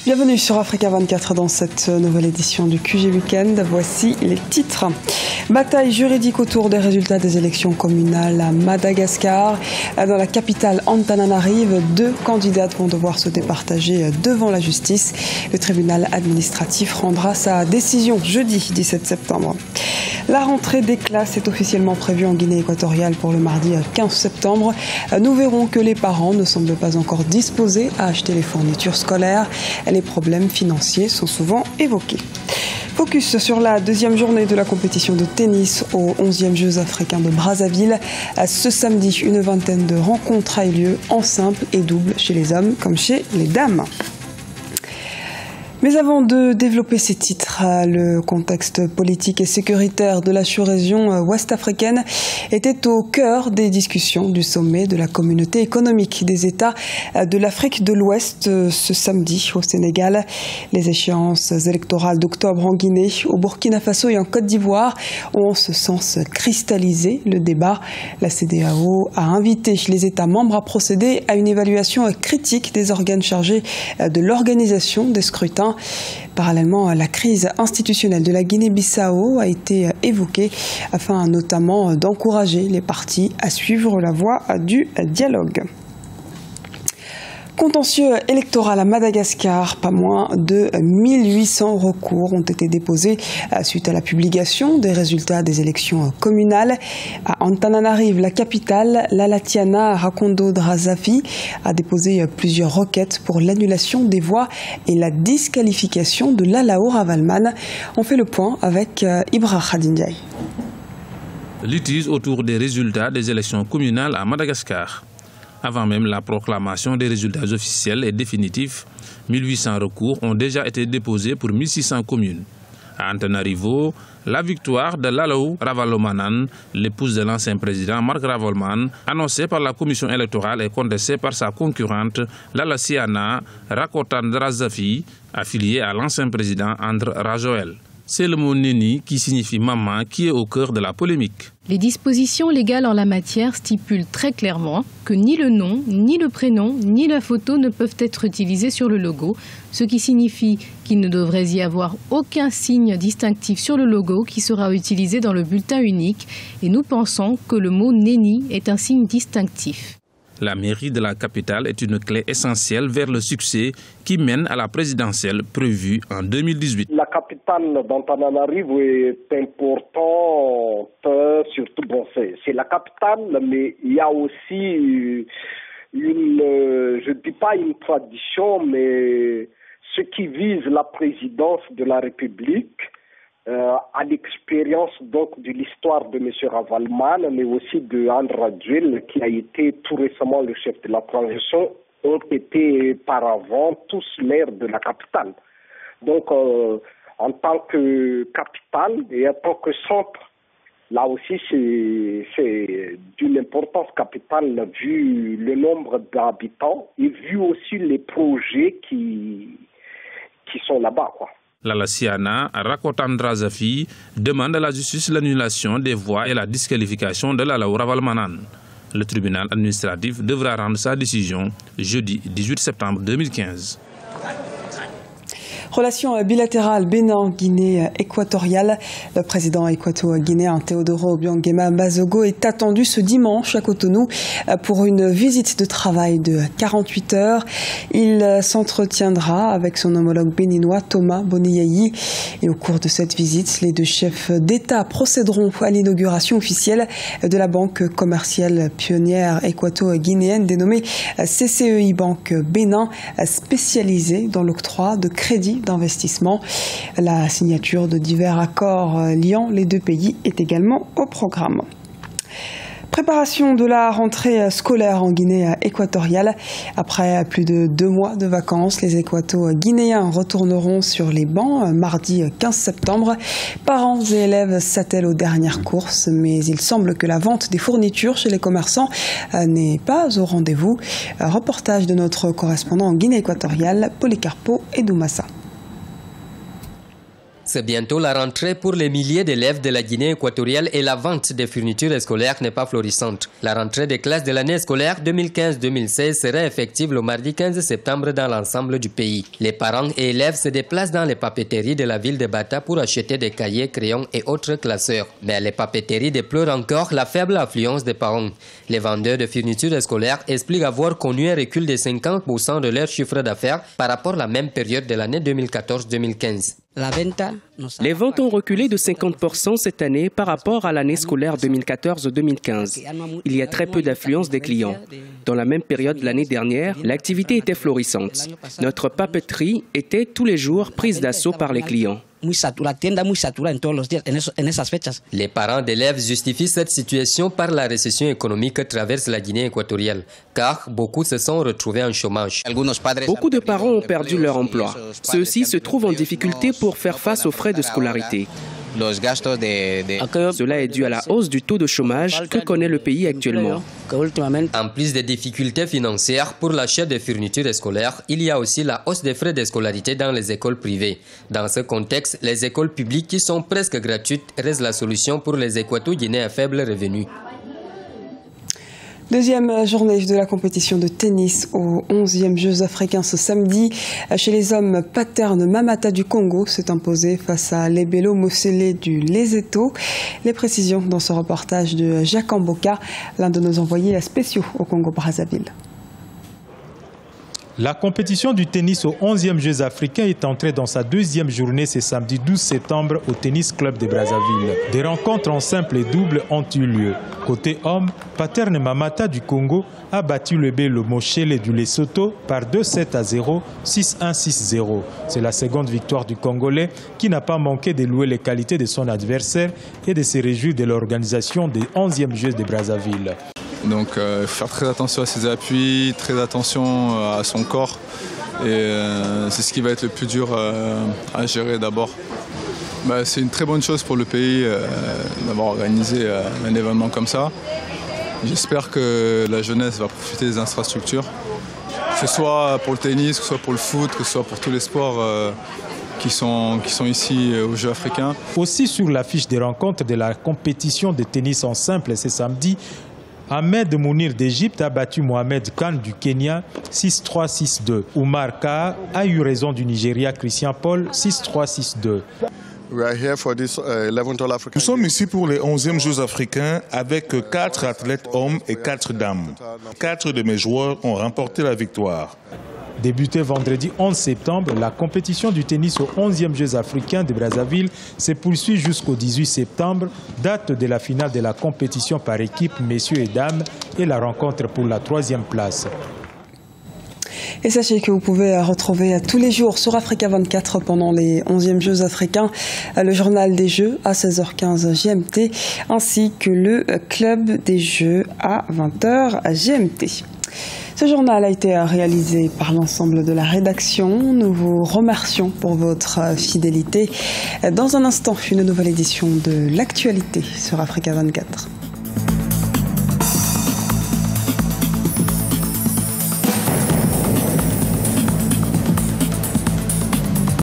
Bienvenue sur Africa 24 dans cette nouvelle édition du QG Weekend. Voici les titres. Bataille juridique autour des résultats des élections communales à Madagascar. Dans la capitale Antananarive, 2 candidates vont devoir se départager devant la justice. Le tribunal administratif rendra sa décision jeudi 17 septembre. La rentrée des classes est officiellement prévue en Guinée équatoriale pour le mardi 15 septembre. Nous verrons que les parents ne semblent pas encore disposés à acheter les fournitures scolaires. Les problèmes financiers sont souvent évoqués. Focus sur la deuxième journée de la compétition de tennis aux 11e Jeux africains de Brazzaville. Ce samedi, une vingtaine de rencontres a eu lieu en simple et double chez les hommes comme chez les dames. Mais avant de développer ces titres, le contexte politique et sécuritaire de la sous-région ouest-africaine était au cœur des discussions du sommet de la communauté économique des États de l'Afrique de l'Ouest ce samedi au Sénégal. Les échéances électorales d'octobre en Guinée, au Burkina Faso et en Côte d'Ivoire ont en ce sens cristallisé le débat. La CEDEAO a invité les États membres à procéder à une évaluation critique des organes chargés de l'organisation des scrutins. Parallèlement, la crise institutionnelle de la Guinée-Bissau a été évoquée afin notamment d'encourager les partis à suivre la voie du dialogue. Contentieux électoral à Madagascar, pas moins de 1800 recours ont été déposés suite à la publication des résultats des élections communales. À Antananarive, la capitale, Lalatiana Rakondo Drazafi a déposé plusieurs requêtes pour l'annulation des voix et la disqualification de Lalao Ravalman. On fait le point avec Ibra Khadindiaï. Litige autour des résultats des élections communales à Madagascar. Avant même la proclamation des résultats officiels et définitifs, 1800 recours ont déjà été déposés pour 1600 communes. À Antananarivo, la victoire de Lalao Ravalomanan, l'épouse de l'ancien président Marc Ravalman, annoncée par la commission électorale et contestée par sa concurrente Lalatiana Rakotandrazafi, affiliée à l'ancien président André Rajoel. C'est le mot Néni qui signifie maman qui est au cœur de la polémique. Les dispositions légales en la matière stipulent très clairement que ni le nom, ni le prénom, ni la photo ne peuvent être utilisés sur le logo, ce qui signifie qu'il ne devrait y avoir aucun signe distinctif sur le logo qui sera utilisé dans le bulletin unique et nous pensons que le mot Néni est un signe distinctif. La mairie de la capitale est une clé essentielle vers le succès qui mène à la présidentielle prévue en 2018. La capitale d'Antananarivo est importante, surtout c'est la capitale, mais il y a aussi je ne dis pas une tradition, mais ce qui vise la présidence de la République, à l'expérience donc de l'histoire de M. Ravalman, mais aussi de André Rajoel, qui a été tout récemment le chef de la transition, ont été par avant tous maires de la capitale. Donc, en tant que capitale et en tant que centre, là aussi c'est d'une importance capitale vu le nombre d'habitants et vu aussi les projets qui sont là-bas, quoi. Lalatiana Rakotandrazafi demande à la justice l'annulation des voix et la disqualification de Lalao Ravalmanan. Le tribunal administratif devra rendre sa décision jeudi 18 septembre 2015. Relations bilatérales Bénin-Guinée équatoriale. Le président équato-guinéen Teodoro Obiang Nguema est attendu ce dimanche à Cotonou pour une visite de travail de 48 heures. Il s'entretiendra avec son homologue béninois Thomas Boniayi. Et au cours de cette visite, les 2 chefs d'État procéderont à l'inauguration officielle de la banque commerciale pionnière équato-guinéenne dénommée CCEI Banque Bénin, spécialisée dans l'octroi de crédits d'investissement. La signature de divers accords liant les 2 pays est également au programme. Préparation de la rentrée scolaire en Guinée équatoriale. Après plus de 2 mois de vacances, les équato-guinéens retourneront sur les bancs mardi 15 septembre. Parents et élèves s'attellent aux dernières courses, mais il semble que la vente des fournitures chez les commerçants n'est pas au rendez-vous. Reportage de notre correspondant en Guinée équatoriale, Policarpo Edoumassa. C'est bientôt la rentrée pour les milliers d'élèves de la Guinée équatoriale et la vente des fournitures scolaires n'est pas florissante. La rentrée des classes de l'année scolaire 2015-2016 serait effective le mardi 15 septembre dans l'ensemble du pays. Les parents et élèves se déplacent dans les papeteries de la ville de Bata pour acheter des cahiers, crayons et autres classeurs. Mais les papeteries déplorent encore la faible affluence des parents. Les vendeurs de fournitures scolaires expliquent avoir connu un recul de 50% de leur chiffre d'affaires par rapport à la même période de l'année 2014-2015. Les ventes ont reculé de 50% cette année par rapport à l'année scolaire 2014-2015. Il y a très peu d'affluence des clients. Dans la même période l'année dernière, l'activité était florissante. Notre papeterie était tous les jours prise d'assaut par les clients. Les parents d'élèves justifient cette situation par la récession économique que traverse la Guinée équatoriale, car beaucoup se sont retrouvés en chômage. Beaucoup de parents ont perdu leur emploi. Ceux-ci se trouvent en difficulté pour faire face aux frais de scolarité. Cela est dû à la hausse du taux de chômage que connaît le pays actuellement. En plus des difficultés financières pour l'achat de fournitures scolaires, il y a aussi la hausse des frais de scolarité dans les écoles privées. Dans ce contexte, les écoles publiques qui sont presque gratuites restent la solution pour les Équato-Guinéens à faible revenu. Deuxième journée de la compétition de tennis aux 11e Jeux africains ce samedi. Chez les hommes, Paterne Mamata du Congo s'est imposé face à Lebelo Mosele du Lesotho. Les précisions dans ce reportage de Jacques Amboka, l'un de nos envoyés spéciaux au Congo-Brazzaville. La compétition du tennis aux 11e Jeux africains est entrée dans sa deuxième journée ce samedi 12 septembre au Tennis Club de Brazzaville. Des rencontres en simple et double ont eu lieu. Côté homme, Paterne Mamata du Congo a battu Lebelo Mosele du Lesotho par 2-7-0, 6-1, 6-0. C'est la seconde victoire du Congolais qui n'a pas manqué de louer les qualités de son adversaire et de se réjouir de l'organisation des 11e Jeux de Brazzaville. Donc faire très attention à ses appuis, très attention à son corps. Et c'est ce qui va être le plus dur à gérer d'abord. C'est une très bonne chose pour le pays d'avoir organisé un événement comme ça. J'espère que la jeunesse va profiter des infrastructures, que ce soit pour le tennis, que ce soit pour le foot, que ce soit pour tous les sports qui sont ici aux Jeux africains. Aussi sur l'affiche des rencontres de la compétition de tennis en simple ce samedi, Ahmed Mounir d'Égypte a battu Mohamed Khan du Kenya 6-3, 6-2. Oumar Ka a eu raison du Nigeria Christian Paul 6-3, 6-2. Nous sommes ici pour les 11e Jeux africains avec 4 athlètes hommes et 4 dames. 4 de mes joueurs ont remporté la victoire. Débutée vendredi 11 septembre, la compétition du tennis aux 11e Jeux africains de Brazzaville se poursuit jusqu'au 18 septembre, date de la finale de la compétition par équipe messieurs et dames et la rencontre pour la 3e place. Et sachez que vous pouvez retrouver tous les jours sur Africa 24 pendant les 11e Jeux africains le journal des Jeux à 16h15 GMT ainsi que le club des Jeux à 20h GMT. Ce journal a été réalisé par l'ensemble de la rédaction. Nous vous remercions pour votre fidélité. Dans un instant, une nouvelle édition de l'actualité sur Africa 24.